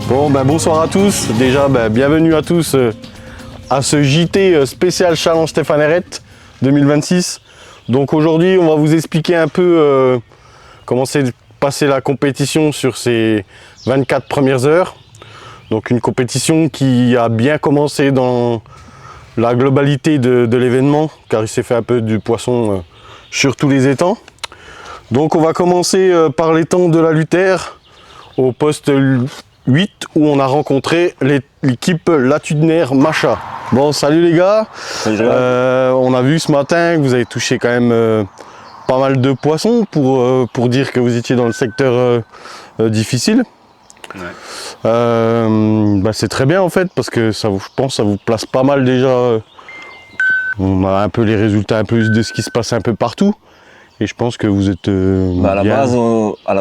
Bon, bonsoir à tous. Déjà, bienvenue à tous à ce JT spécial Challenge Stéphane Herrette 2026. Donc aujourd'hui, on va vous expliquer un peu comment s'est passée la compétition sur ces 24 premières heures. Donc une compétition qui a bien commencé dans la globalité de l'événement, car il s'est fait un peu du poisson sur tous les étangs. Donc on va commencer par l'étang de la Lutère, au poste 8, où on a rencontré l'équipe latitudinaire Macha. Bon, salut les gars. On a vu ce matin que vous avez touché quand même pas mal de poissons pour dire que vous étiez dans le secteur difficile. Ouais. C'est très bien en fait, parce que je pense que ça vous place pas mal déjà. On a un peu les résultats un peu de ce qui se passe un peu partout. Et je pense que vous êtes à la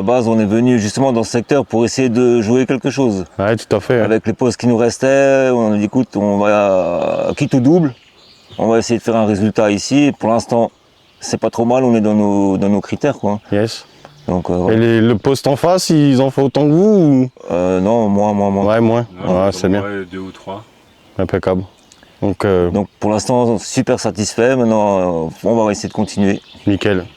base, on est venu justement dans ce secteur pour essayer de jouer quelque chose. Ouais, tout à fait. Avec les postes qui nous restaient, on a dit écoute, on va quitte ou double, on va essayer de faire un résultat ici. Pour l'instant, c'est pas trop mal, on est dans nos critères, quoi. Yes. Donc, ouais. Et le poste en face, ils en font autant que vous ou... Non, moins. Ouais, moins. Ouais, c'est bien. 2 ou 3. Impeccable. Donc pour l'instant, super satisfait. Maintenant, on va essayer de continuer. Nickel.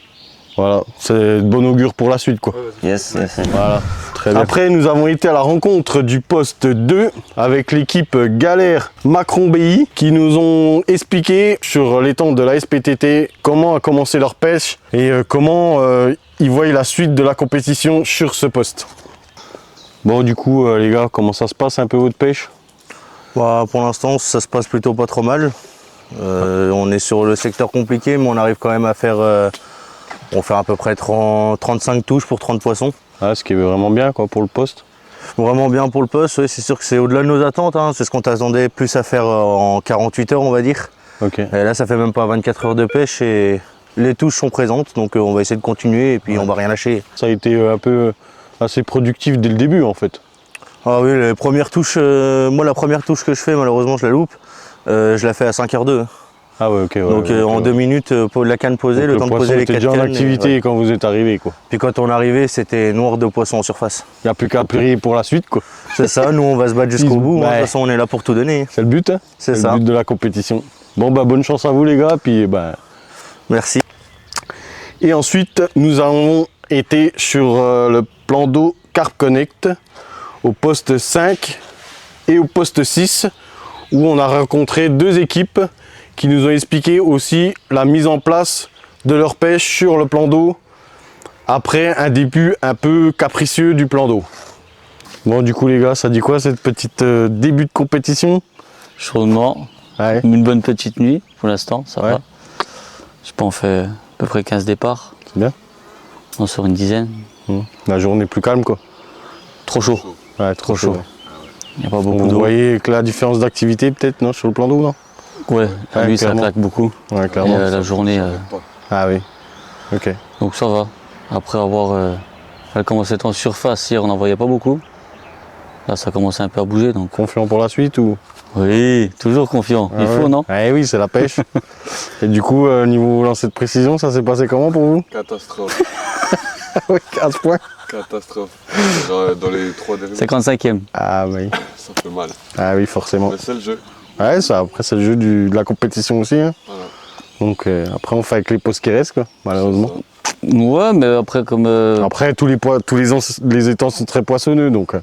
Voilà, c'est de bon augure pour la suite, quoi. Yes. Voilà, très bien. Après, nous avons été à la rencontre du poste 2 avec l'équipe Galère Macron BI qui nous ont expliqué sur l'étang de la SPTT comment a commencé leur pêche et comment ils voient la suite de la compétition sur ce poste. Bon, du coup, les gars, comment ça se passe un peu votre pêche? Pour l'instant, ça se passe plutôt pas trop mal. On est sur le secteur compliqué, mais on arrive quand même à faire... on fait à peu près 35 touches pour 30 poissons. Ah, ce qui est vraiment bien quoi, pour le poste. Vraiment bien pour le poste, oui, c'est sûr que c'est au-delà de nos attentes. Hein. C'est ce qu'on t'attendait plus à faire en 48 heures, on va dire. Okay. Et là, ça fait même pas 24 heures de pêche et les touches sont présentes. Donc on va essayer de continuer et puis on va rien lâcher. Ça a été un peu assez productif dès le début en fait. Ah oui, les premières touches, moi la première touche que je fais, malheureusement je la loupe. Je la fais à 5h02. Ah ouais, ok. Ouais, donc en 2 minutes, la canne posée, donc le temps de poser les 4 cannes. Déjà en activité quand vous êtes arrivé quoi. Puis quand on est arrivé, c'était noir de poissons en surface. Il n'y a plus qu'à prier pour la suite quoi. C'est ça, nous on va se battre jusqu'au bout, de toute façon on est là pour tout donner. C'est le but, hein. C'est ça. Le but de la compétition. Bon bonne chance à vous les gars, puis merci. Et ensuite, nous avons été sur le plan d'eau Carp Connect, au poste 5 et au poste 6, où on a rencontré deux équipes qui nous ont expliqué aussi la mise en place de leur pêche sur le plan d'eau après un début un peu capricieux du plan d'eau. Bon du coup les gars, ça dit quoi cette petite début de compétition? Chaudement, ouais. Une bonne petite nuit pour l'instant, ça va. Je pense qu'on fait à peu près 15 départs. C'est bien. On sort une dizaine. La journée plus calme quoi. Trop chaud. Ouais, trop chaud. Il n'y a pas beaucoup d'eau. Vous voyez que la différence d'activité peut-être non sur le plan d'eau non? Ouais, la nuit ça claque beaucoup. Ouais, clairement. Et la journée. Ah oui. Ok. Donc ça va. Après avoir. Elle commençait en surface, hier on n'en voyait pas beaucoup. Là ça commençait un peu à bouger donc. Confiant pour la suite ou? Oui, toujours confiant. Il faut, non? Oui, c'est la pêche. Et du coup, niveau lancer de précision, ça s'est passé comment pour vous? Catastrophe. Oui, à ce point. Catastrophe. Dans les 3 derniers. 55e. Ah oui. Ça fait mal. Ah oui, forcément. Mais c'est le jeu. Ouais, ça, après c'est le jeu de la compétition aussi. Hein. Voilà. Donc après on fait avec les postes qui restent, quoi, malheureusement. Ouais, mais après comme... Après tous les étangs sont très poissonneux, donc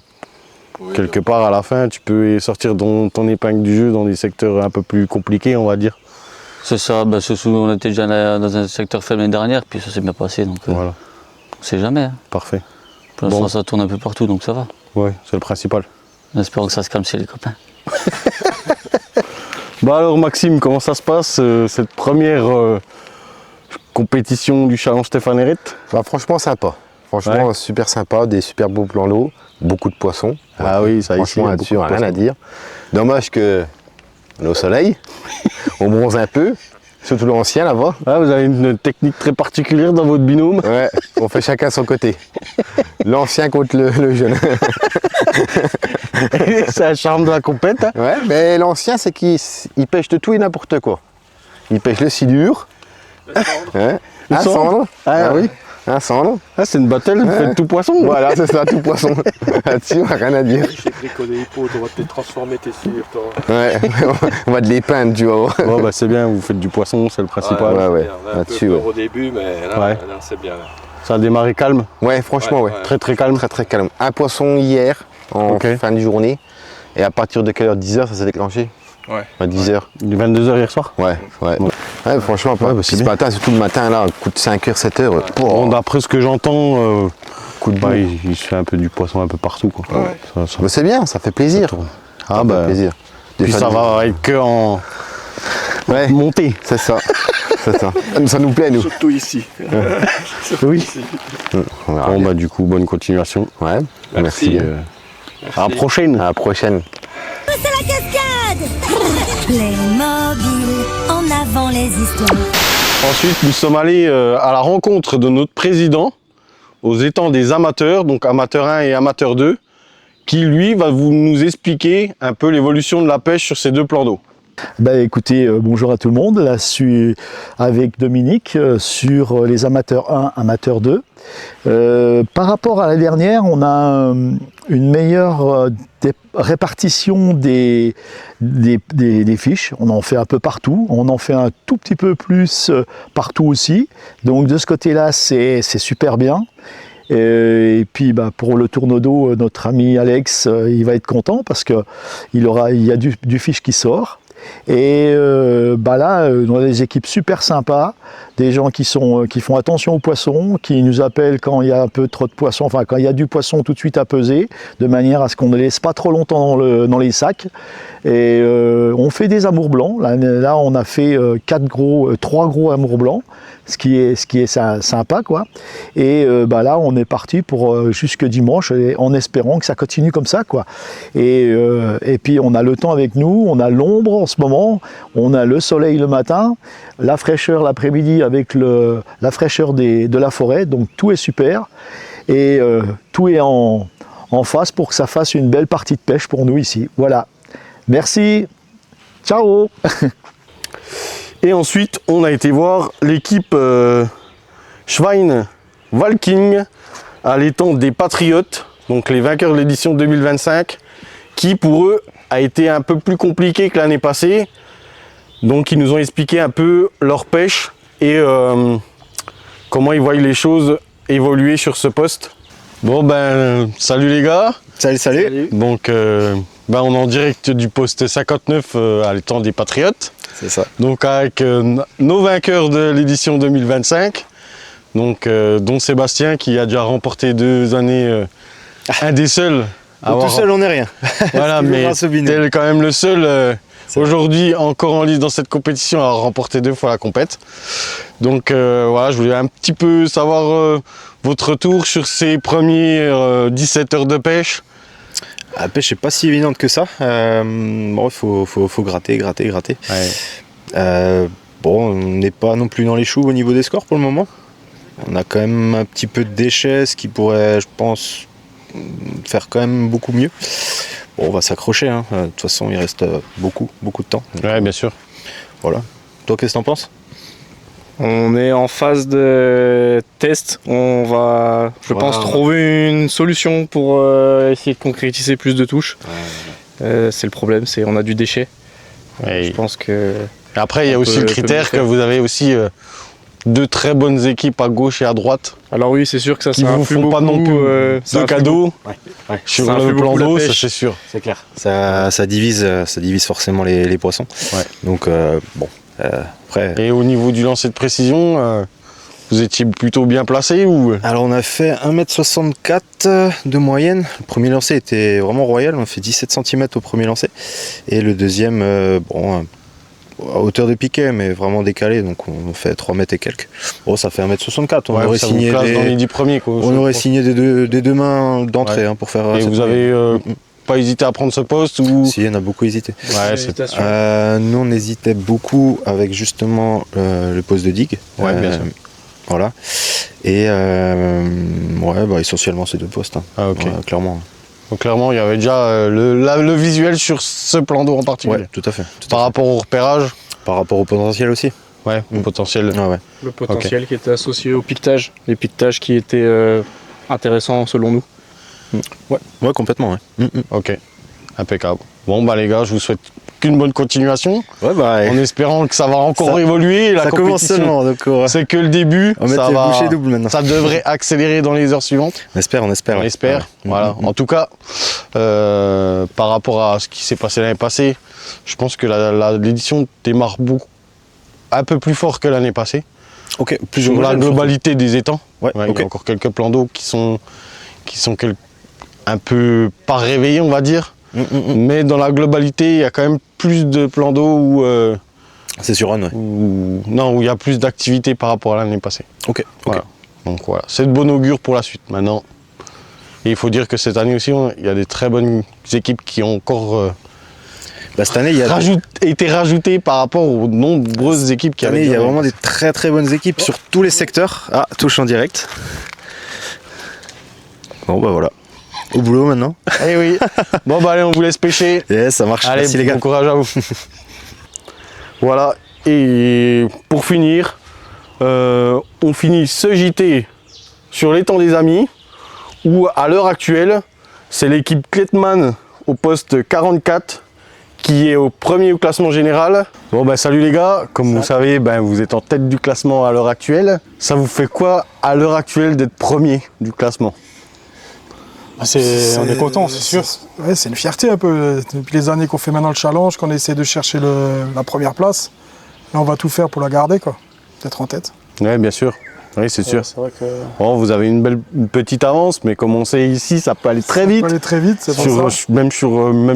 oui, quelque part à la fin tu peux sortir ton épingle du jeu dans des secteurs un peu plus compliqués, on va dire. C'est ça, on était déjà dans un secteur faible l'année dernière, puis ça s'est bien passé, donc voilà. On sait jamais. Hein. Parfait. Pour l'instant ça tourne un peu partout, donc ça va. Ouais, c'est le principal. En espérant que ça se calme chez les copains. Alors Maxime, comment ça se passe cette première compétition du Challenge Stéphane Herrette? Franchement sympa. Franchement super sympa, des super beaux plans d'eau, beaucoup de poissons. Ah oui, ça ici. Franchement là-dessus, rien à dire. Dommage que on est au soleil, on bronze un peu, surtout l'ancien là-bas. Ah, vous avez une technique très particulière dans votre binôme. Ouais, on fait chacun son côté. L'ancien contre le jeune. C'est un charme de la compète. Hein. Ouais, mais l'ancien c'est qu'il pêche de tout et n'importe quoi. Il pêche le silure, le cendre. Ah oui. Hein, sans nom. Ah, c'est une battelle, vous faites tout poisson. Voilà, c'est ça, tout poisson. Là-dessus, on n'a rien à dire. J'ai bricolé les potes, on va te les transformer, t'es sûr, toi. Ouais, on va te les peindre, tu vois. Bon, bah, c'est bien, vous faites du poisson, c'est le principal. Ouais, On a un là-dessus, peu ouais. peur au début, mais là, Ouais. là, c'est bien. Là. Ça a démarré calme, Ouais, franchement, ouais. très très calme. Très très calme. Un poisson hier, en Ok. fin de journée. Et à partir de quelle heure? 10h, ça s'est déclenché? Ouais. À 10h. Du 22h hier soir. Ouais, ouais. Ouais. Ouais, franchement, bah, c'est ce bien. matin, surtout le matin, là, coup de 5h, 7h. Bon, d'après ce que j'entends, coup de bah, boue. il se fait un peu du poisson un peu partout. Quoi. Ça Bah, c'est bien, ça fait plaisir. tourne. Ça Ah fait bah, plaisir. puis Déjà, ça va être que en Ouais, montée. c'est ça. C'est ça. Ça nous plaît, nous. Surtout ici. Oui. On verra Bon, bien. bah, du coup, bonne continuation. Ouais, Merci. merci. À la prochaine. À la prochaine. C'est la cascade. Playmobil, en avant les histoires. Ensuite, nous sommes allés à la rencontre de notre président aux étangs des amateurs, donc amateur 1 et amateur 2, qui lui va nous expliquer un peu l'évolution de la pêche sur ces deux plans d'eau. Bah écoutez, bonjour à tout le monde. Là, je suis avec Dominique sur les amateurs 1, amateurs 2. Par rapport à la dernière, on a une meilleure répartition des fiches. On en fait un peu partout. On en fait un tout petit peu plus partout aussi. Donc de ce côté-là, c'est super bien. Et puis bah, pour le tourneau d'eau, notre ami Alex, il va être content parce qu'il y a du fiche qui sort. Et bah là, on a des équipes super sympas, des gens qui font attention aux poissons, qui nous appellent quand il y a un peu trop de poissons, enfin quand il y a du poisson tout de suite à peser, de manière à ce qu'on ne laisse pas trop longtemps dans les sacs. Et on fait des amours blancs. Là on a fait 3 gros amours blancs, ce qui est sympa quoi. Et bah là on est parti pour jusque dimanche, en espérant que ça continue comme ça quoi. Et puis on a le temps avec nous, on a l'ombre en ce moment, on a le soleil le matin, la fraîcheur l'après-midi avec la fraîcheur de la forêt, donc tout est super. Et tout est en face pour que ça fasse une belle partie de pêche pour nous ici. Voilà. Merci. Ciao. Et ensuite, on a été voir l'équipe Schwein Walking à l'étang des Patriotes, donc les vainqueurs de l'édition 2025, qui pour eux a été un peu plus compliqué que l'année passée. Donc ils nous ont expliqué un peu leur pêche et comment ils voient les choses évoluer sur ce poste. Bon ben, salut les gars. Salut. Donc ben, on est en direct du poste 59 à l'étang des Patriotes. C'est ça. Donc avec nos vainqueurs de l'édition 2025, donc, dont Sébastien qui a déjà remporté 2 années, un des seuls. Tout seul, on n'est rien. Voilà, toujours mais grâce au binôme. t'es quand même le seul aujourd'hui encore en lice dans cette compétition à remporter 2 fois la compète. Donc voilà, je voulais un petit peu savoir votre retour sur ces premiers 17 heures de pêche. La pêche n'est pas si évidente que ça. Bon, il faut gratter. Ouais. Bon, on n'est pas non plus dans les choux au niveau des scores pour le moment. On a quand même un petit peu de déchets, ce qui pourrait, je pense, faire quand même beaucoup mieux. Bon, on va s'accrocher, hein. De toute façon, il reste beaucoup de temps. Donc, Ouais, bien sûr. voilà. Toi, qu'est-ce que t'en penses? On est en phase de test. On va, je pense, trouver une solution pour essayer de concrétiser plus de touches. C'est le problème, c'est on a du déchet. Ouais. Je pense que Et après, il y a on aussi peut- le peut critère mieux que faire. vous avez aussi 2 très bonnes équipes à gauche et à droite alors oui, c'est sûr que ça qui ça vous influe font pas non beaucoup, plus ça de influe cadeaux Ouais. sur Ça le influe plan beaucoup la d'eau, ça pêche. c'est sûr. C'est clair. Ça divise forcément les poissons. Ouais. Donc, bon, après... Et au niveau du lancer de précision, vous étiez plutôt bien placé ou Alors on a fait 1m64 de moyenne. Le premier lancer était vraiment royal, on a fait 17 cm au premier lancer. Et le deuxième, bon, à hauteur de piquet, mais vraiment décalé, donc on fait 3 mètres et quelques. Bon, ça fait 1m64, on Ouais, aurait ça vous signé place dans les des, 10 premiers quoi, on je aurait crois. signé des deux mains d'entrée Ouais. hein, pour faire Et cette vous avez moyenne. pas hésité à prendre ce poste ou Si, on a beaucoup hésité. Ouais, c'est Nous on hésitait beaucoup avec justement le poste de digue. Ouais, bien sûr. Voilà. Et ouais, bah, essentiellement ces 2 postes. Hein. Ah, ok. Ouais, clairement. Donc clairement, il y avait déjà le visuel sur ce plan d'eau en particulier. Ouais, tout à fait. Par rapport au repérage. Par rapport au potentiel aussi. Ouais, potentiel. Ah ouais. Le potentiel qui était associé au piquetage. Les piquetages qui étaient intéressants selon nous. Ouais, complètement, ouais. Ok, impeccable. Bon bah les gars, je vous souhaite qu'une bonne continuation, Ouais, bah, en espérant que ça va encore Ça- évoluer. La ça commence compétition, seulement, donc c'est que le début, on va mettre ça, les va, bouchées doubles maintenant. ça devrait accélérer dans les heures suivantes. On espère. On ouais. espère. Ouais. Voilà. En tout cas, par rapport à ce qui s'est passé l'année passée, je pense que l'édition démarre un peu plus fort que l'année passée. Ok, plus Sur la homogène, globalité des étangs. Ouais, Ouais, ok. il y a encore quelques plans d'eau qui sont un peu pas réveillés, on va dire. Mais dans la globalité, il y a quand même plus de plans d'eau où C'est sur Run, ouais. où il y a plus d'activité par rapport à l'année passée. Ok. Voilà. Donc voilà, c'est de bon augure pour la suite. Maintenant, et il faut dire que cette année aussi, il y a des très bonnes équipes qui ont encore Bah, cette année, il y a été rajoutées par rapport aux nombreuses équipes qui Cette année, avaient il y a déjà vraiment passé. des très très bonnes équipes sur tous les secteurs. Ah, touche en direct. Bon bah voilà. Au boulot maintenant. Eh oui. Bon bah allez, on vous laisse pêcher. Yes, ça marche. Allez, Merci les gars. bon courage à vous. Voilà, et pour finir, on finit ce JT sur l'étang des Amis, où à l'heure actuelle, c'est l'équipe Klettmann au poste 44 qui est au premier au classement général. Bon bah salut les gars, comme vous savez, vous êtes en tête du classement à l'heure actuelle. Ça vous fait quoi à l'heure actuelle d'être premier du classement? On est content, c'est sûr. Ouais, c'est une fierté un peu. Depuis les années qu'on fait maintenant le challenge, qu'on essaie de chercher la première place, là on va tout faire pour la garder, quoi. D'être en tête. Oui, bien sûr. Oui, c'est sûr. C'est vrai que Bon, vous avez une petite avance, mais comme on sait ici, ça peut aller très vite. ça peut aller très vite, c'est pour ça. Même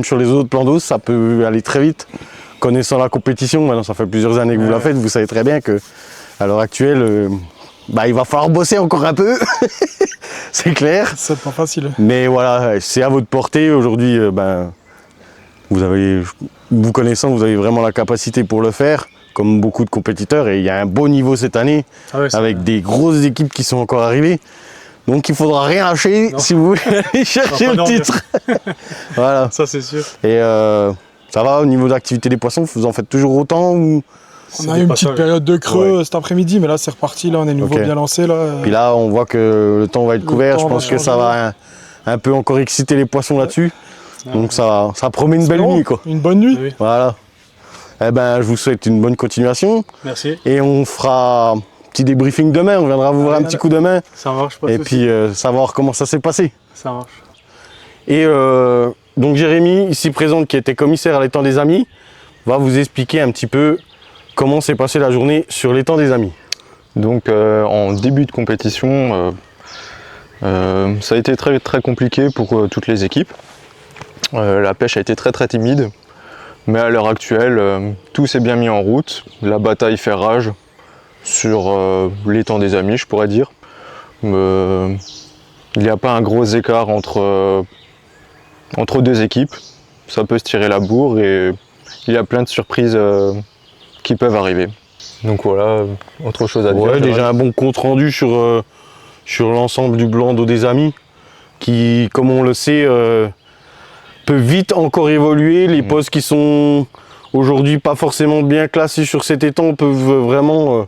sur les autres plans d'eau, ça peut aller très vite. Connaissant la compétition, maintenant ça fait plusieurs années que vous la faites, vous savez très bien que à l'heure actuelle, il va falloir bosser encore un peu, c'est clair. C'est pas facile. Mais voilà, c'est à votre portée. Aujourd'hui, vous connaissant, vous avez vraiment la capacité pour le faire, comme beaucoup de compétiteurs, et il y a un beau niveau cette année, avec des grosses équipes qui sont encore arrivées. Donc il faudra rien lâcher si vous voulez aller chercher le titre. Voilà. Ça c'est sûr. Et ça va au niveau d'activité des poissons, vous en faites toujours autant ou... On a eu une petite période de creux cet après-midi, mais là c'est reparti, là on est nouveau bien lancé. Là. Puis là on voit que le temps va être couvert, je pense que ça va un peu encore exciter les poissons là-dessus. Donc ça promet une belle nuit, quoi. Une bonne nuit. Oui. Voilà. Eh ben, je vous souhaite une bonne continuation. Merci. Et on fera un petit débriefing demain. On viendra vous voir un petit coup demain. Ça marche pas. Et puis savoir comment ça s'est passé. Ça marche. Et donc Jérémy, ici présent, qui était commissaire à l'étang des Amis, va vous expliquer un petit peu comment s'est passée la journée sur l'étang des Amis. Donc en début de compétition, ça a été très très compliqué pour toutes les équipes. La pêche a été très très timide, mais à l'heure actuelle, tout s'est bien mis en route. La bataille fait rage sur l'étang des Amis, je pourrais dire. Il n'y a pas un gros écart entre deux équipes. Ça peut se tirer la bourre et il y a plein de surprises qui peuvent arriver. Donc voilà, autre chose à dire. Ouais, déjà un bon compte rendu sur l'ensemble du blanc d'eau des Amis, qui, comme on le sait, peut vite encore évoluer. Les postes qui sont aujourd'hui pas forcément bien classés sur cet étang peuvent vraiment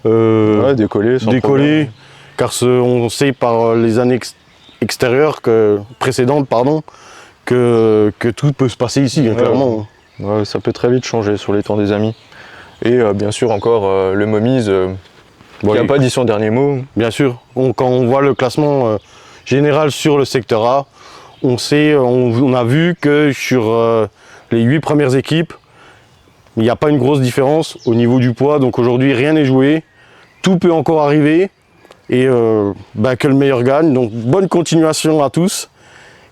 décoller, car on sait par les années précédentes que tout peut se passer ici, clairement. Ouais, ça peut très vite changer sur l'étang des Amis. Et bien sûr encore le Momise, il n'y a pas dit son dernier mot. Bien sûr, quand on voit le classement général sur le secteur A, on a vu que sur les 8 premières équipes, il n'y a pas une grosse différence au niveau du poids. Donc aujourd'hui, rien n'est joué. Tout peut encore arriver et que le meilleur gagne. Donc bonne continuation à tous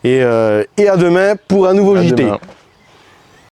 et à demain pour un nouveau JT. Demain.